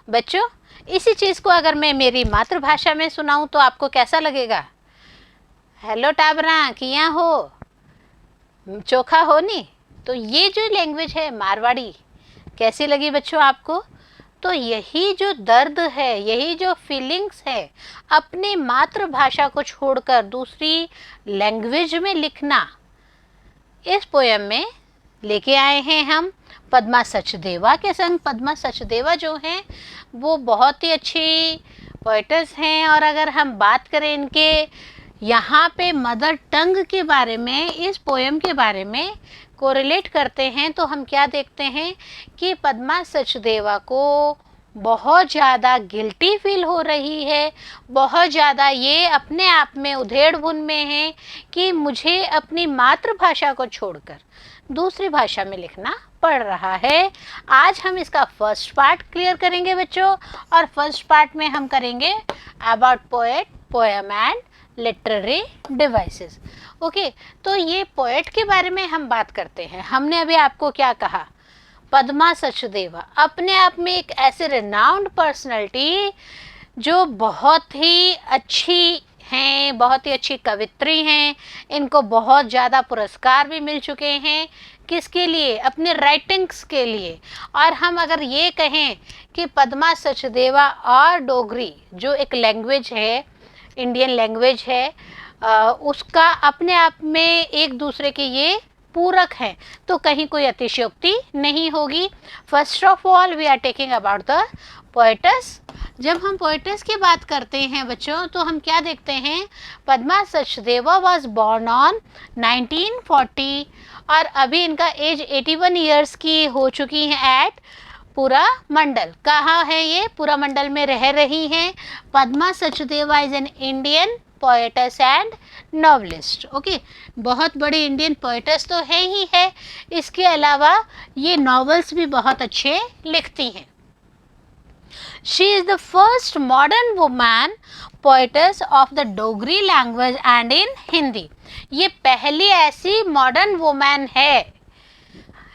बच्चों, इसी चीज़ को अगर मैं मेरी मातृभाषा में सुनाऊं तो आपको कैसा लगेगा? हेलो टाबरा, किया हो, चोखा हो नी? तो ये जो लैंग्वेज है मारवाड़ी, कैसी लगी बच्चों आपको? तो यही जो दर्द है, यही जो फीलिंग्स है, अपनी मातृभाषा को छोड़कर दूसरी लैंग्वेज में लिखना, इस पोयम में लेके आए हैं हम पद्मा सचदेवा के संग। पद्मा सचदेवा जो हैं वो बहुत ही अच्छी पोएटस हैं, और अगर हम बात करें इनके यहाँ पे मदर टंग के बारे में, इस पोयम के बारे में कोरिलेट करते हैं तो हम क्या देखते हैं कि पद्मा सचदेवा को बहुत ज़्यादा गिल्टी फील हो रही है, बहुत ज़्यादा ये अपने आप में उधेड़-बुन में है कि मुझे अपनी मातृभाषा को छोड़कर दूसरी भाषा में लिखना पड़ रहा है। आज हम इसका फर्स्ट पार्ट क्लियर करेंगे बच्चों, और फर्स्ट पार्ट में हम करेंगे about poet, poem and literary devices. Okay, तो ये पोएट के बारे में हम बात करते हैं। हमने अभी आपको क्या कहा? पद्मा सचदेवा अपने आप में एक ऐसे रिनाउंड पर्सनैलिटी जो बहुत ही अच्छी हैं, बहुत ही अच्छी कवित्री हैं, इनको बहुत ज़्यादा पुरस्कार भी मिल चुके हैं। किसके लिए? अपने राइटिंग्स के लिए। और हम अगर ये कहें कि पद्मा सचदेवा और डोगरी जो एक लैंग्वेज है, इंडियन लैंग्वेज है, उसका अपने आप में एक दूसरे के ये पूरक हैं, तो कहीं कोई अतिशयोक्ति नहीं होगी। First of all we are taking about the poetess. जब हम पोएटस की बात करते हैं बच्चों, तो हम क्या देखते हैं? Padma Sachdeva was born on 1940, और अभी इनका एज 81 ईयर्स की हो चुकी है एट पूरा मंडल। कहाँ है ये? पूरा मंडल में रह रही हैं। Padma Sachdeva is an Indian poets and novelist. Okay, बहुत बड़ी इंडियन पोएटस तो है ही है, इसके अलावा ये नॉवेल्स भी बहुत अच्छे लिखती हैं। She is the first modern woman poets of the Dogri language and in Hindi. ये पहली ऐसी मॉडर्न वुमन है,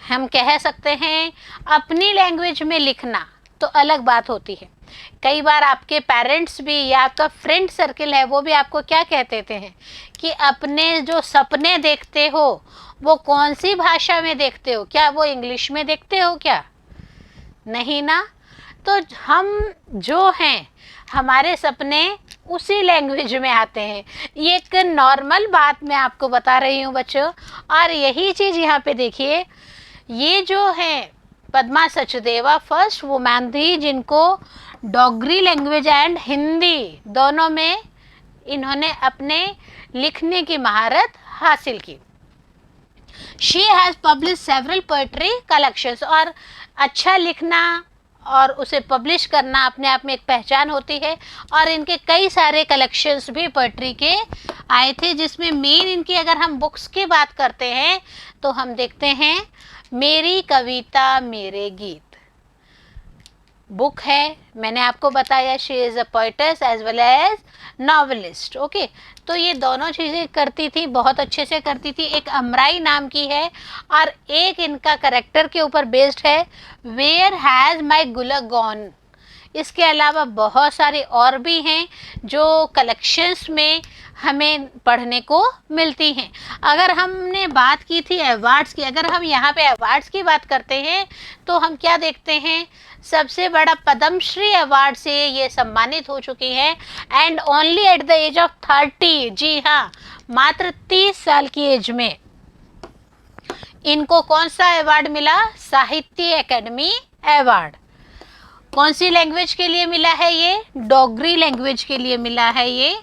हम कह सकते हैं। अपनी लैंग्वेज में लिखना तो अलग बात होती है। कई बार आपके पेरेंट्स भी या आपका फ्रेंड सर्किल है, वो भी आपको क्या कहते हैं कि अपने जो सपने देखते हो वो कौन सी भाषा में देखते हो? क्या वो इंग्लिश में देखते हो क्या? नहीं ना। तो हम जो हैं, हमारे सपने उसी लैंग्वेज में आते हैं। ये एक नॉर्मल बात मैं आपको बता रही हूँ बच्चों। और यही चीज़ यहाँ पे देखिए, ये जो है पद्मा सचदेवा फर्स्ट वुमन थी जिनको डोगरी लैंग्वेज एंड हिंदी दोनों में इन्होंने अपने लिखने की महारत हासिल की। She has publish several poetry collections, और अच्छा लिखना और उसे पब्लिश करना अपने आप में एक पहचान होती है। और इनके कई सारे कलेक्शंस भी पोएट्री के आए थे, जिसमें मेन इनकी अगर हम बुक्स की बात करते हैं तो हम देखते हैं मेरी कविता मेरे गीत बुक है। मैंने आपको बताया she is a poetess as well as novelist. Okay, तो ये दोनों चीज़ें करती थी, बहुत अच्छे से करती थी। एक अमराई नाम की है, और एक इनका करेक्टर के ऊपर बेस्ड है, वेयर हैज़ माई गुलक गॉन। इसके अलावा बहुत सारे और भी हैं जो कलेक्शंस में हमें पढ़ने को मिलती हैं। अगर हमने बात की थी अवार्ड्स की, अगर हम यहाँ पे अवार्ड्स की बात करते हैं तो हम क्या देखते हैं? सबसे बड़ा पद्मश्री अवार्ड से ये सम्मानित हो चुकी है, and only at the age of 30। जी हाँ, मात्र 30 साल की एज में इनको कौन सा अवार्ड मिला? साहित्य अकेडमी अवार्ड। कौन सी लैंग्वेज के लिए मिला है ये? डोगरी लैंग्वेज के लिए मिला है ये।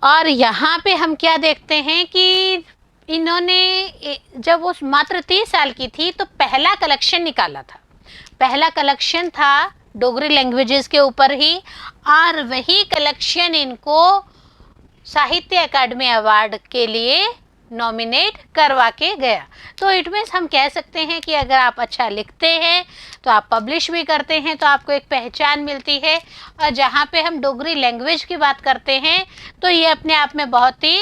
और यहाँ पे हम क्या देखते हैं कि इन्होंने जब वो मात्र 30 साल की थी तो पहला कलेक्शन निकाला था। पहला कलेक्शन था डोगरी लैंग्वेजेस के ऊपर ही, और वही कलेक्शन इनको साहित्य अकादमी अवार्ड के लिए नॉमिनेट करवा के गया। तो इट मीन्स हम कह सकते हैं कि अगर आप अच्छा लिखते हैं तो आप पब्लिश भी करते हैं तो आपको एक पहचान मिलती है। और जहाँ पे हम डोगरी लैंग्वेज की बात करते हैं तो ये अपने आप में बहुत ही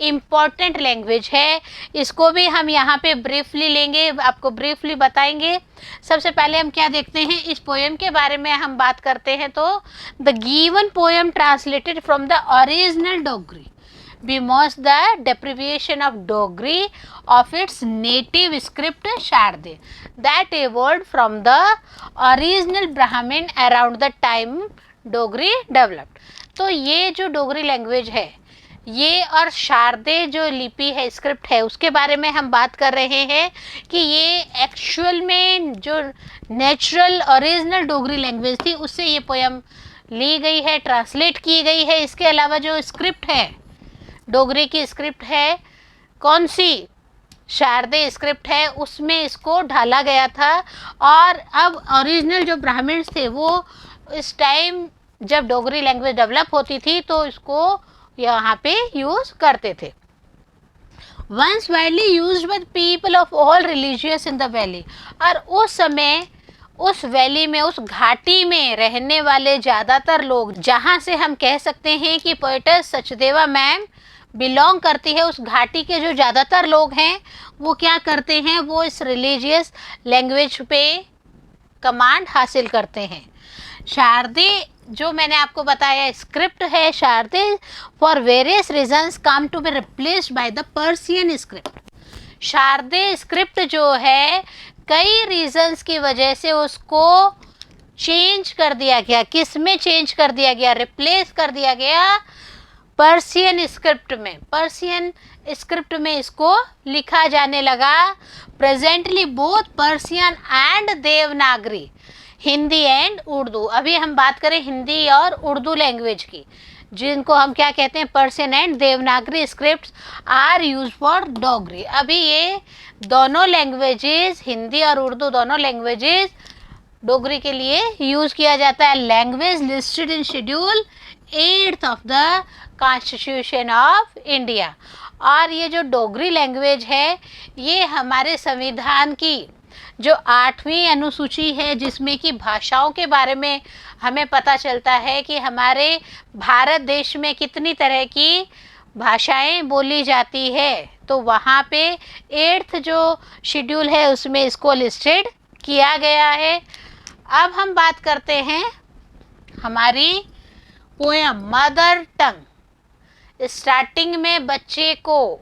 इम्पॉर्टेंट लैंग्वेज है। इसको भी हम यहाँ पे ब्रीफली लेंगे, आपको ब्रीफली बताएंगे। सबसे पहले हम क्या देखते हैं, इस पोएम के बारे में हम बात करते हैं। तो the given poem translated from the original Dogri bemoans the deprivation of Dogri of its native script Sharde that evolved from the original Brahmin around the time Dogri developed। तो ये जो डोगरी लैंग्वेज है ये और शारदे जो लिपि है, स्क्रिप्ट है, उसके बारे में हम बात कर रहे हैं कि ये एक्चुअल में जो नेचुरल ओरिजिनल डोगरी लैंग्वेज थी उससे ये पोएम ली गई है, ट्रांसलेट की गई है। इसके अलावा जो स्क्रिप्ट है, डोगरी की स्क्रिप्ट है, कौन सी, शारदे स्क्रिप्ट है, उसमें इसको ढाला गया था। और अब ओरिजिनल जो ब्राह्मण्स थे वो इस टाइम जब डोगरी लैंग्वेज डेवलप होती थी तो इसको यहाँ पे यूज़ करते थे। Once widely used by people of all religious in the valley. और उस समय उस वैली में, उस घाटी में रहने वाले ज़्यादातर लोग, जहाँ से हम कह सकते हैं कि पोएटस सचदेवा मैम बिलोंग करती है, उस घाटी के जो ज़्यादातर लोग हैं वो क्या करते हैं, वो इस रिलीजियस लैंग्वेज पे कमांड हासिल करते हैं। शारदे जो मैंने आपको बताया स्क्रिप्ट है, Sharada for various reasons come to be replaced by the Persian script. Sharada script जो है कई रीजंस की वजह से उसको चेंज कर दिया गया। किस में चेंज कर दिया गया, रिप्लेस कर दिया गया पर्शियन स्क्रिप्ट में। पर्शियन स्क्रिप्ट में इसको लिखा जाने लगा। Presently both Persian and Devanagari, Hindi and Urdu. अभी हम बात करें हिंदी और उर्दू लैंग्वेज की, जिनको हम क्या कहते हैं, Persian and Devanagari scripts are use for Dogri. अभी ये दोनों लैंग्वेजेस, हिंदी और उर्दू दोनों लैंग्वेजेस डोगरी के लिए यूज़ किया जाता है। Language listed in schedule 8th of the constitution of India. और ये जो डोगरी लैंग्वेज है ये हमारे संविधान की जो 8वीं अनुसूची है, जिसमें कि भाषाओं के बारे में हमें पता चलता है कि हमारे भारत देश में कितनी तरह की भाषाएं बोली जाती है। तो वहाँ पे 8th जो शेड्यूल है उसमें इसको लिस्टेड किया गया है। अब हम बात करते हैं हमारी पोएम मदर टंग। स्टार्टिंग में बच्चे को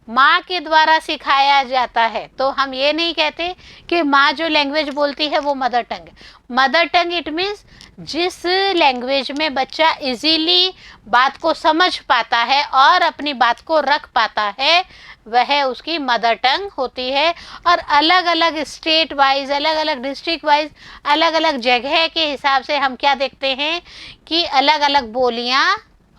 माँ के द्वारा सिखाया जाता है, तो हम ये नहीं कहते कि माँ जो लैंग्वेज बोलती है वो मदर टंग है। मदर टंग इट मीन्स जिस लैंग्वेज में बच्चा इजीली बात को समझ पाता है और अपनी बात को रख पाता है, वह उसकी मदर टंग होती है। और अलग अलग स्टेट वाइज, अलग अलग डिस्ट्रिक्ट वाइज, अलग अलग जगह के हिसाब से हम क्या देखते हैं कि अलग अलग बोलियाँ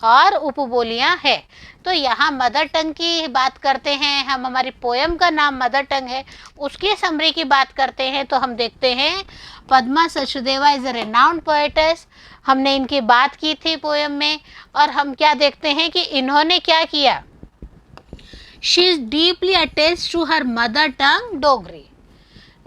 और उपबोलियाँ हैं। तो यहाँ मदर टंग की बात करते हैं हम, हमारी पोएम का नाम मदर टंग है, उसकी समरी की बात करते हैं तो हम देखते हैं Padma Sachdeva is a renowned poetess. हमने इनकी बात की थी पोएम में। और हम क्या देखते हैं कि इन्होंने क्या किया, she is deeply attached to her mother tongue Dogri.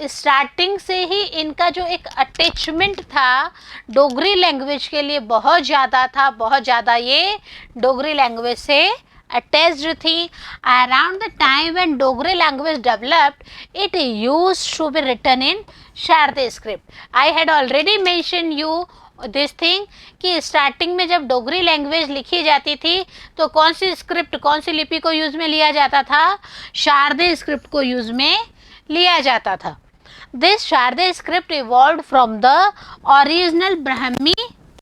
Starting से ही इनका जो एक अटैचमेंट था डोगरी लैंग्वेज के लिए बहुत ज़्यादा था, बहुत ज़्यादा ये डोगरी लैंग्वेज से अटैच्ड थी। Around the time when Dogri language developed it used to be written in Sharada script. I had already mention you this thing कि स्टार्टिंग में जब डोगरी लैंग्वेज लिखी जाती थी तो कौन सी स्क्रिप्ट, कौन सी लिपि को यूज़ में लिया जाता था, शारदे स्क्रिप्ट को यूज़ में लिया जाता था। This Sharde script evolve from the original Brahmi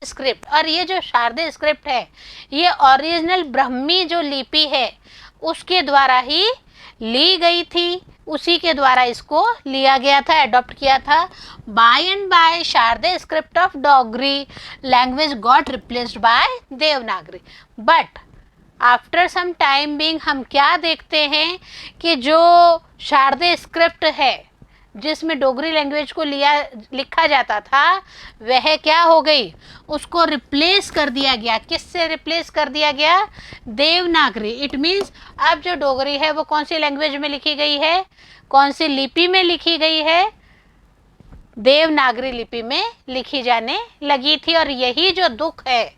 script. और ये जो शारदे स्क्रिप्ट है ये ओरिजिनल ब्राह्मी जो लिपि है उसके द्वारा ही ली गई थी, उसी के द्वारा इसको लिया गया था, अडॉप्ट किया था। By and by Sharada script of Dogri language got replaced by Devanagari. But after some time being हम क्या देखते हैं कि जो शारदे स्क्रिप्ट है जिसमें डोगरी लैंग्वेज को लिखा जाता था वह क्या हो गई, उसको रिप्लेस कर दिया गया। किससे रिप्लेस कर दिया गया, देवनागरी। इट मीन्स अब जो डोगरी है वो कौन सी लैंग्वेज में लिखी गई है, कौन सी लिपि में लिखी गई है, देवनागरी लिपि में लिखी जाने लगी थी। और यही जो दुख है,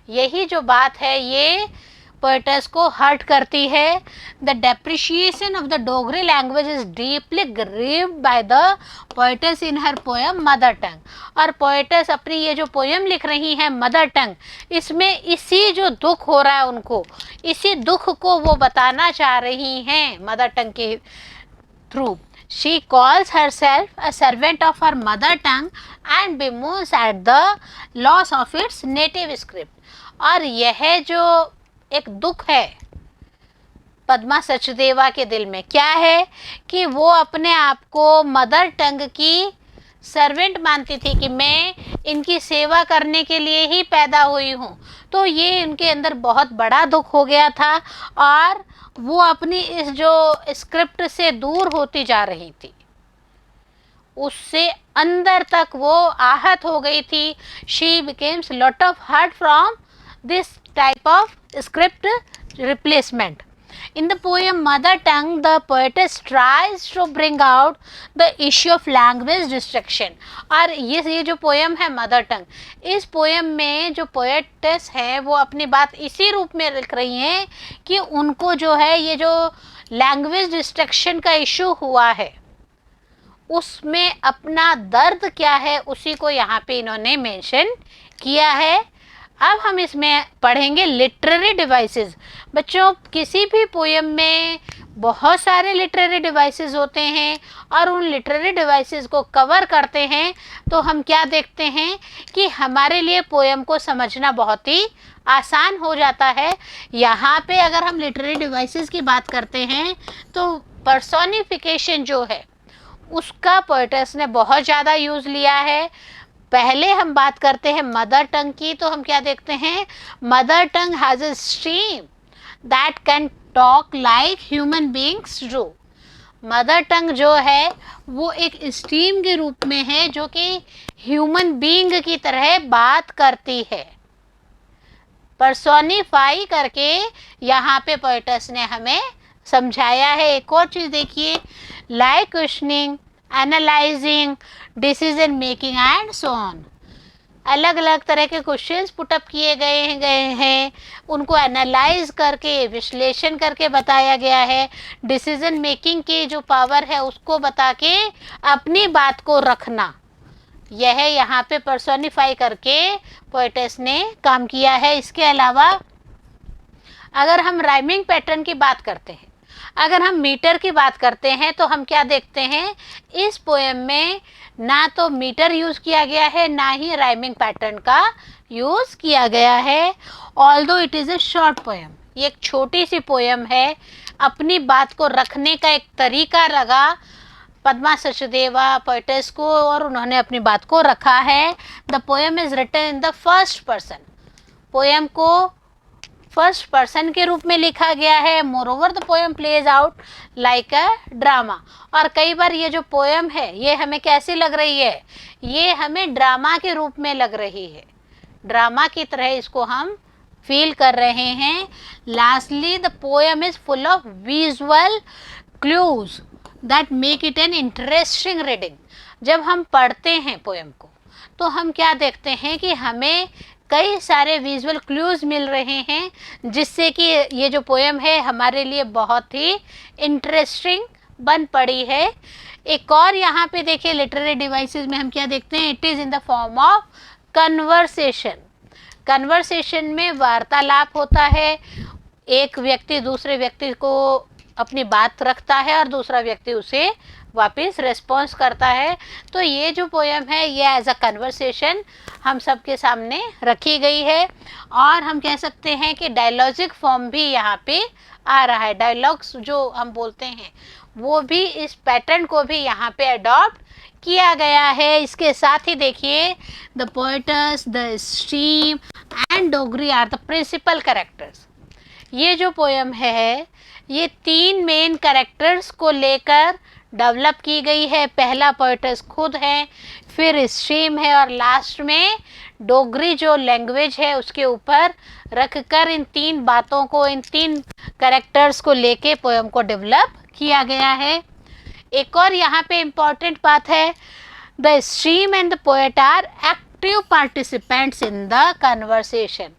यही जो बात है, ये पोएटस को हर्ट करती है। The depreciation of the Dogri language is deeply grieved by the poets in her poem mother tongue. और पोएटस अपनी ये जो पोएम लिख रही हैं मदर टंग, इसमें इसी जो दुख हो रहा है उनको, इसी दुख को वो बताना चाह रही हैं मदर टंग के through. She calls herself a servant of her mother tongue and bemoans at the loss of its native script। और यह जो एक दुख है पद्मा सचदेवा के दिल में क्या है कि वो अपने आप को मदर टंग की सर्वेंट मानती थी कि मैं इनकी सेवा करने के लिए ही पैदा हुई हूँ। तो ये उनके अंदर बहुत बड़ा दुख हो गया था और वो अपनी इस जो स्क्रिप्ट से दूर होती जा रही थी, उससे अंदर तक वो आहत हो गई थी। She becomes lot of hurt from this type of script replacement. In the poem Mother Tongue, the poetess tries to bring out the issue of language destruction। और ये जो पोएम है मदर टंग, इस पोएम में जो poetess है वो अपनी बात इसी रूप में लिख रही हैं कि उनको जो है ये जो लैंग्वेज डिस्ट्रक्शन का इशू हुआ है उसमें अपना दर्द क्या है उसी को यहाँ पे इन्होंने मेंशन किया है। अब हम इसमें पढ़ेंगे लिटरेरी डिवाइसेस। बच्चों किसी भी पोएम में बहुत सारे लिटरेरी डिवाइसेस होते हैं और उन लिटरेरी डिवाइसेस को कवर करते हैं तो हम क्या देखते हैं कि हमारे लिए पोएम को समझना बहुत ही आसान हो जाता है। यहाँ पे अगर हम लिटरेरी डिवाइसेस की बात करते हैं तो पर्सोनिफिकेशन जो है उसका पोएटस ने बहुत ज़्यादा यूज़ लिया है। पहले हम बात करते हैं मदर टंग की, तो हम क्या देखते हैं, mother tongue has a stream that can talk like human beings do. Mother tongue जो है वो एक स्ट्रीम के रूप में है जो कि ह्यूमन बीइंग की तरह बात करती है। पर्सोनिफाई करके यहाँ पे पोएटस ने हमें समझाया है। एक और चीज़ देखिए, like questioning, analysing, decision making and so on. अलग अलग तरह के क्वेश्चंस पुटअप किए गए हैं, उनको एनालाइज करके विश्लेषण करके बताया गया है। डिसीजन मेकिंग की जो पावर है उसको बता के अपनी बात को रखना, यह यहाँ पे पर्सोनिफाई करके पोएटस ने काम किया है। इसके अलावा अगर हम राइमिंग पैटर्न की बात करते हैं, अगर हम मीटर की बात करते हैं तो हम क्या देखते हैं, इस पोएम में ना तो मीटर यूज़ किया गया है ना ही राइमिंग पैटर्न का यूज़ किया गया है। Although it is a short poem, ये एक छोटी सी पोएम है, अपनी बात को रखने का एक तरीका लगा पद्मा सचदेवा पोएटस को और उन्होंने अपनी बात को रखा है। The poem is written in the first person, poem को फर्स्ट पर्सन के रूप में लिखा गया है। Moreover the poem plays out like a drama. और कई बार ये जो पोएम है ये हमें कैसी लग रही है, ये हमें ड्रामा के रूप में लग रही है, ड्रामा की तरह इसको हम फील कर रहे हैं। Lastly the poem is full of visual clues that make it an interesting reading. जब हम पढ़ते हैं पोएम को तो हम क्या देखते हैं कि हमें कई सारे विजुअल क्लूज मिल रहे हैं जिससे कि ये जो पोएम है हमारे लिए बहुत ही इंटरेस्टिंग बन पड़ी है। एक और यहाँ पे देखिए लिटरेरी डिवाइसेस में हम क्या देखते हैं, it is in the form of conversation. Conversation में वार्तालाप होता है, एक व्यक्ति दूसरे व्यक्ति को अपनी बात रखता है और दूसरा व्यक्ति उसे वापस रिस्पॉन्स करता है। तो ये जो पोएम है ये एज अ कन्वर्सेशन हम सब के सामने रखी गई है और हम कह सकते हैं कि डायलॉजिक फॉर्म भी यहाँ पे आ रहा है। डायलॉग्स जो हम बोलते हैं वो भी इस पैटर्न को भी यहाँ पे अडॉप्ट किया गया है। इसके साथ ही देखिए the poetess, the stream and Dogri are the principal characters. ये जो पोएम है ये तीन मेन कैरेक्टर्स को लेकर डेवलप की गई है। पहला पोएटस खुद है, फिर स्ट्रीम है और लास्ट में डोगरी जो लैंग्वेज है उसके ऊपर रखकर इन तीन बातों को, इन तीन कैरेक्टर्स को लेके पोएम को डेवलप किया गया है। एक और यहाँ पे इम्पॉर्टेंट बात है, the stream and the poet are active participants in the conversation.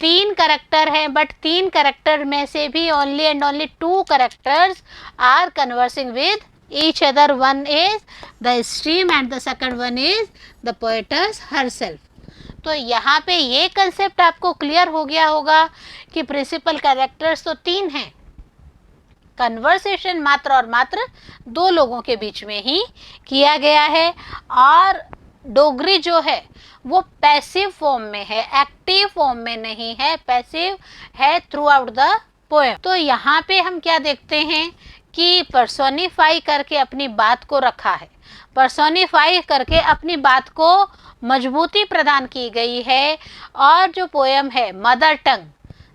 तीन करेक्टर हैं, बट तीन करेक्टर में से भी only and only 2 characters are conversing with each other. One is the stream and the second one is the poetess herself. तो यहाँ पे ये कंसेप्ट आपको क्लियर हो गया होगा कि प्रिंसिपल कैरेक्टर्स तो 3 हैं. कन्वर्सेशन मात्र और मात्र 2 लोगों के बीच में ही किया गया है, और डोगरी जो है वो पैसिव फॉर्म में है, एक्टिव फॉर्म में नहीं है, पैसिव है थ्रू आउट द पोएम. तो यहाँ पे हम क्या देखते हैं कि पर्सोनिफाई करके अपनी बात को रखा है, पर्सोनिफाई करके अपनी बात को मजबूती प्रदान की गई है. और जो पोएम है मदर टंग,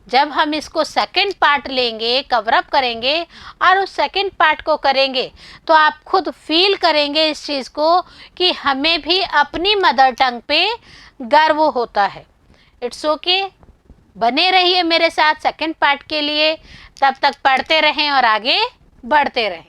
जब हम इसको सेकंड पार्ट लेंगे, कवरअप करेंगे और उस सेकंड पार्ट को करेंगे, तो आप खुद फील करेंगे इस चीज़ को कि हमें भी अपनी मदर टंग पे गर्व होता है. इट्स ओके, बने रहिए मेरे साथ सेकंड पार्ट के लिए. तब तक पढ़ते रहें और आगे बढ़ते रहें.